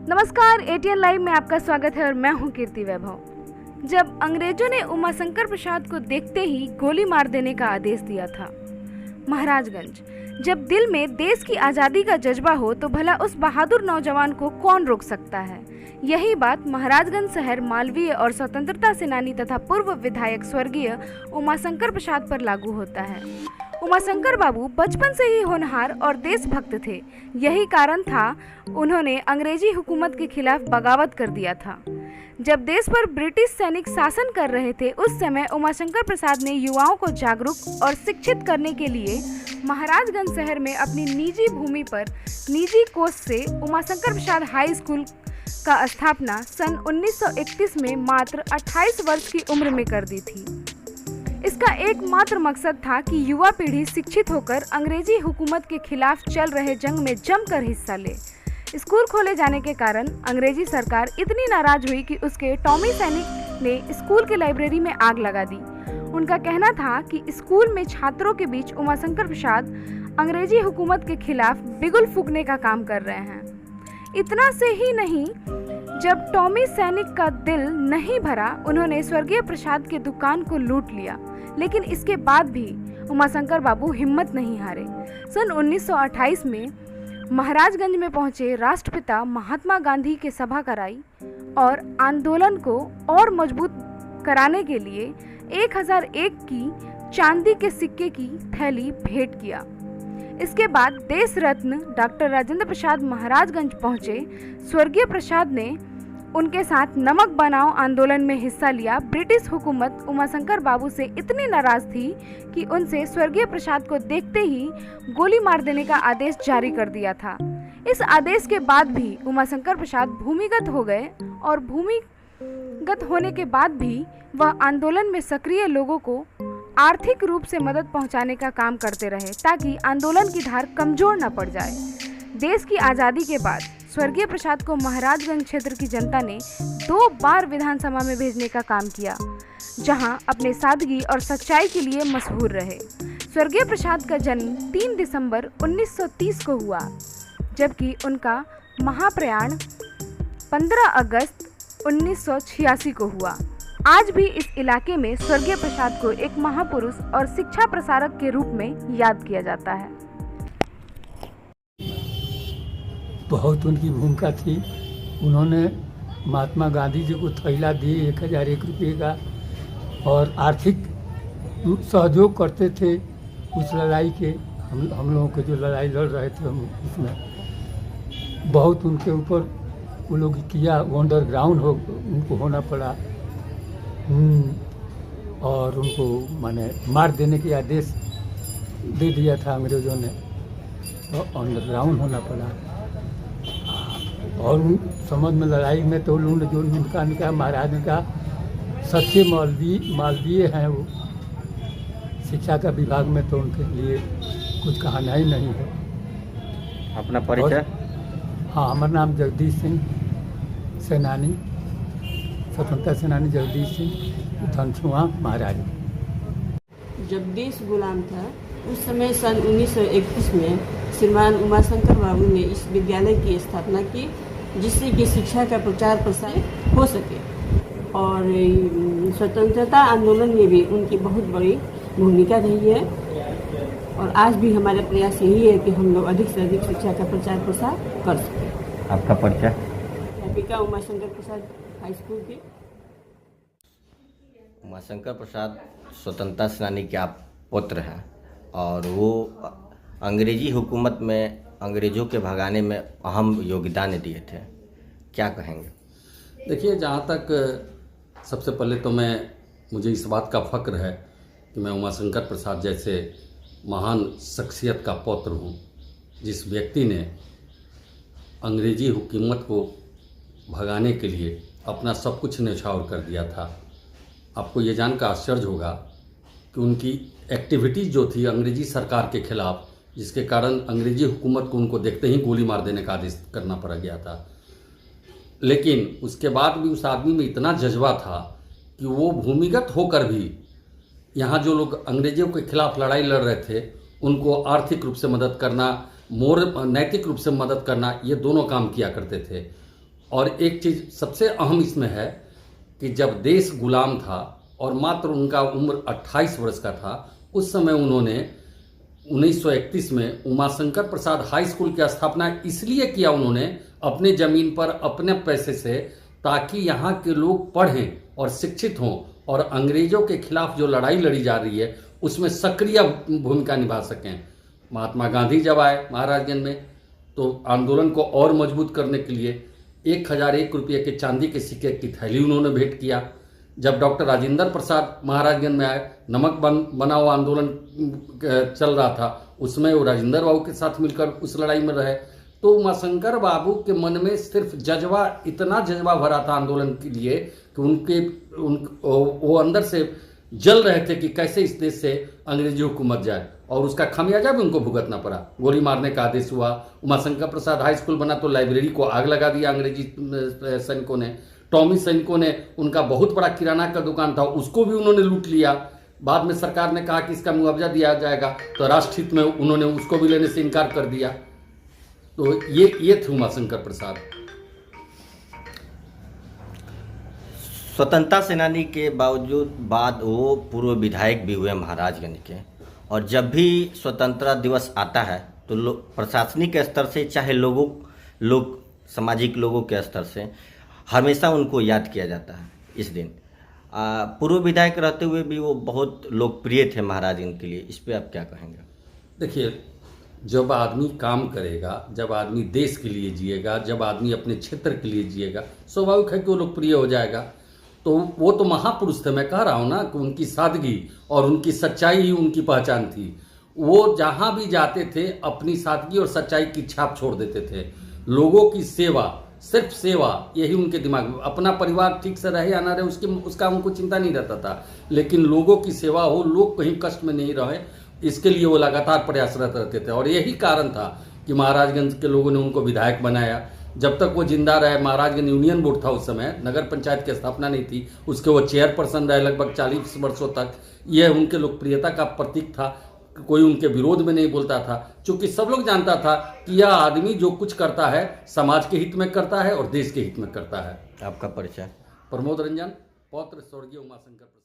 नमस्कार, ATN live में आपका स्वागत है और मैं हूं कीर्ति वैभव। जब अंग्रेजों ने उमाशंकर प्रसाद को देखते ही गोली मार देने का आदेश दिया था। महाराजगंज, जब दिल में देश की आज़ादी का जज्बा हो तो भला उस बहादुर नौजवान को कौन रोक सकता है। यही बात महाराजगंज शहर मालवीय और स्वतंत्रता सेनानी तथा पूर्व विधायक स्वर्गीय उमाशंकर प्रसाद पर लागू होता है। उमाशंकर बाबू बचपन से ही होनहार और देशभक्त थे। यही कारण था उन्होंने अंग्रेजी हुकूमत के खिलाफ बगावत कर दिया था। जब देश पर ब्रिटिश सैनिक शासन कर रहे थे, उस समय उमाशंकर प्रसाद ने युवाओं को जागरूक और शिक्षित करने के लिए महाराजगंज शहर में अपनी निजी भूमि पर निजी कोष से उमाशंकर प्रसाद हाई स्कूल का स्थापना सन 1931 में मात्र 28 वर्ष की उम्र में कर दी थी। इसका एकमात्र मकसद था कि युवा पीढ़ी शिक्षित होकर अंग्रेजी हुकूमत के खिलाफ चल रहे जंग में जमकर हिस्सा ले। स्कूल खोले जाने के कारण अंग्रेजी सरकार इतनी नाराज हुई कि उसके टॉमी सैनिक ने स्कूल की लाइब्रेरी में आग लगा दी। उनका कहना था कि स्कूल में छात्रों के बीच उमाशंकर प्रसाद अंग्रेजी हुकूमत के खिलाफ बिगुल फूंकने का काम कर रहे हैं। इतना से ही नहीं, जब टॉमी सैनिक का दिल नहीं भरा, उन्होंने स्वर्गीय प्रसाद की दुकान को लूट लिया। लेकिन इसके बाद भी उमाशंकर बाबू हिम्मत नहीं हारे। सन 1928 में महाराजगंज में पहुंचे राष्ट्रपिता महात्मा गांधी की सभा कराई और आंदोलन को और मजबूत कराने के लिए 1001 की चांदी के सिक्के की थैली भेंट किया। इसके बाद देश रत्न डॉक्टर राजेंद्र प्रसाद महाराजगंज पहुंचे। स्वर्गीय प्रसाद ने उनके साथ नमक बनाओ आंदोलन में हिस्सा लिया। ब्रिटिश हुकूमत उमाशंकर बाबू से इतनी नाराज थी कि उनसे स्वर्गीय प्रसाद को देखते ही गोली मार देने का आदेश जारी कर दिया था। इस आदेश के बाद भी उमाशंकर प्रसाद भूमिगत हो गए और भूमिगत होने के बाद भी वह आंदोलन में सक्रिय लोगों को आर्थिक रूप से मदद पहुंचाने का काम करते रहे ताकि आंदोलन की धार कमजोर न पड़ जाए। देश की आज़ादी के बाद स्वर्गीय प्रसाद को महाराजगंज क्षेत्र की जनता ने 2 बार विधानसभा में भेजने का काम किया, जहां अपने सादगी और सच्चाई के लिए मशहूर रहे। स्वर्गीय प्रसाद का जन्म 3 दिसंबर 1930 को हुआ, जबकि उनका महाप्रयाण 15 अगस्त 1986 को हुआ। आज भी इस इलाके में स्वर्गीय प्रसाद को एक महापुरुष और शिक्षा प्रसारक के रूप में याद किया जाता है। बहुत उनकी भूमिका थी। उन्होंने महात्मा गांधी जी को थैला दिए 1001 रुपये का और आर्थिक सहयोग करते थे उस लड़ाई के। हम लोगों के जो लड़ाई लड़ रहे थे हम उसमें बहुत उनके ऊपर वो लोग किया। वो अंडरग्राउंड उनको होना पड़ा और उनको माने मार देने की आदेश दे दिया था अंग्रेज़ों ने, तो अंडरग्राउंड होना पड़ा। और उन समझ में लड़ाई में तो उन्होंने जो उनका महाराज का सच्चे मालवीय हैं, वो शिक्षा का विभाग में तो उनके लिए कुछ कहना ही नहीं है। अपना परिचय? हाँ, हमारा नाम जगदीश सिंह सेनानी, स्वतंत्रता सेनानी जगदीश सिंह धनसुआ महाराज। जब देश गुलाम था उस समय सन 1931 में श्रीमान उमाशंकर बाबू ने इस विद्यालय की स्थापना की, जिससे कि शिक्षा का प्रचार प्रसार हो सके। और स्वतंत्रता आंदोलन में भी उनकी बहुत बड़ी भूमिका रही है। और आज भी हमारा प्रयास यही है कि हम लोग अधिक से अधिक शिक्षा का प्रचार प्रसार कर सकें। आपका परिचय? अध्यापिका उमाशंकर प्रसाद हाई स्कूल की। उमाशंकर प्रसाद स्वतंत्रता सेनानी के आप पुत्र हैं और वो अंग्रेजी हुकूमत में अंग्रेज़ों के भगाने में अहम योगदान दिए थे, क्या कहेंगे? देखिए, जहाँ तक सबसे पहले तो मुझे इस बात का फ़ख्र है कि मैं उमाशंकर प्रसाद जैसे महान शख्सियत का पुत्र हूँ, जिस व्यक्ति ने अंग्रेजी हुकूमत को भगाने के लिए अपना सब कुछ न्यौछावर कर दिया था। आपको ये जानकर आश्चर्य होगा कि उनकी एक्टिविटीज़ जो थी अंग्रेजी सरकार के खिलाफ, जिसके कारण अंग्रेजी हुकूमत को उनको देखते ही गोली मार देने का आदेश करना पड़ गया था। लेकिन उसके बाद भी उस आदमी में इतना जज्बा था कि वो भूमिगत होकर भी यहाँ जो लोग अंग्रेज़ों के खिलाफ लड़ाई लड़ रहे थे उनको आर्थिक रूप से मदद करना, नैतिक रूप से मदद करना, ये दोनों काम किया करते थे। और एक चीज़ सबसे अहम इसमें है कि जब देश गुलाम था और मात्र उनका उम्र 28 वर्ष का था, उस समय उन्होंने 1931 में उमाशंकर प्रसाद हाई स्कूल की स्थापना इसलिए किया उन्होंने अपने ज़मीन पर अपने पैसे से, ताकि यहाँ के लोग पढ़ें और शिक्षित हों और अंग्रेज़ों के खिलाफ जो लड़ाई लड़ी जा रही है उसमें सक्रिय भूमिका निभा सकें। महात्मा गांधी जब आए महाराजगंज में तो आंदोलन को और मजबूत करने के लिए 1001 रुपये के चांदी के सिक्के की थैली उन्होंने भेंट किया। जब डॉक्टर राजेंद्र प्रसाद महाराजगंज में आए, नमक बनाओ आंदोलन चल रहा था, उसमें वो राजेंद्र बाबू के साथ मिलकर उस लड़ाई में रहे। तो उमाशंकर बाबू के मन में सिर्फ जज्बा, इतना जज्बा भरा था आंदोलन के लिए कि वो अंदर से जल रहे थे कि कैसे इस देश से अंग्रेजी हुकूमत जाए, और उसका खामियाजा भी उनको भुगतना पड़ा। गोली मारने का आदेश हुआ। उमाशंकर प्रसाद हाई स्कूल बना तो लाइब्रेरी को आग लगा दिया अंग्रेजी सैनिकों ने। टॉमी सैनिकों ने, उनका बहुत बड़ा किराना का दुकान था, उसको भी उन्होंने लूट लिया। बाद में सरकार ने कहा कि इसका मुआवजा दिया जाएगा, तो राष्ट्रहित में उन्होंने उसको भी लेने से इनकार कर दिया। तो ये थे उमाशंकर प्रसाद। स्वतंत्रता सेनानी के बाद वो पूर्व विधायक भी हुए महाराजगंज के, और जब भी स्वतंत्रता दिवस आता है तो प्रशासनिक स्तर से, चाहे लोग सामाजिक लोगों के स्तर से हमेशा उनको याद किया जाता है इस दिन। पूर्व विधायक रहते हुए भी वो बहुत लोकप्रिय थे महाराजगंज के लिए। इस पे आप क्या कहेंगे? देखिए, जब आदमी काम करेगा, जब आदमी देश के लिए जिएगा, जब आदमी अपने क्षेत्र के लिए जिएगा, स्वाभाविक है कि वो लोकप्रिय हो जाएगा। तो वो तो महापुरुष थे, मैं कह रहा हूँ ना कि उनकी सादगी और उनकी सच्चाई ही उनकी पहचान थी। वो जहाँ भी जाते थे अपनी सादगी और सच्चाई की छाप छोड़ देते थे। लोगों की सेवा, सिर्फ सेवा, यही उनके दिमाग में। अपना परिवार ठीक से रहे या ना रहे उसका उनको चिंता नहीं रहता था, लेकिन लोगों की सेवा हो, लोग कहीं कष्ट में नहीं रहे, इसके लिए वो लगातार प्रयासरत रहते थे। और यही कारण था कि महाराजगंज के लोगों ने उनको विधायक बनाया। जब तक वो जिंदा रहे, महाराजगंज यूनियन बोर्ड था उस समय, नगर पंचायत की स्थापना नहीं थी, उसके वो चेयरपर्सन रहे लगभग 40 वर्षों तक। यह उनके लोकप्रियता का प्रतीक था। कोई उनके विरोध में नहीं बोलता था, क्योंकि सब लोग जानता था कि यह आदमी जो कुछ करता है समाज के हित में करता है और देश के हित में करता है। आपका परिचय? प्रमोद रंजन, पौत्र स्वर्गीय उमाशंकर प्रसाद।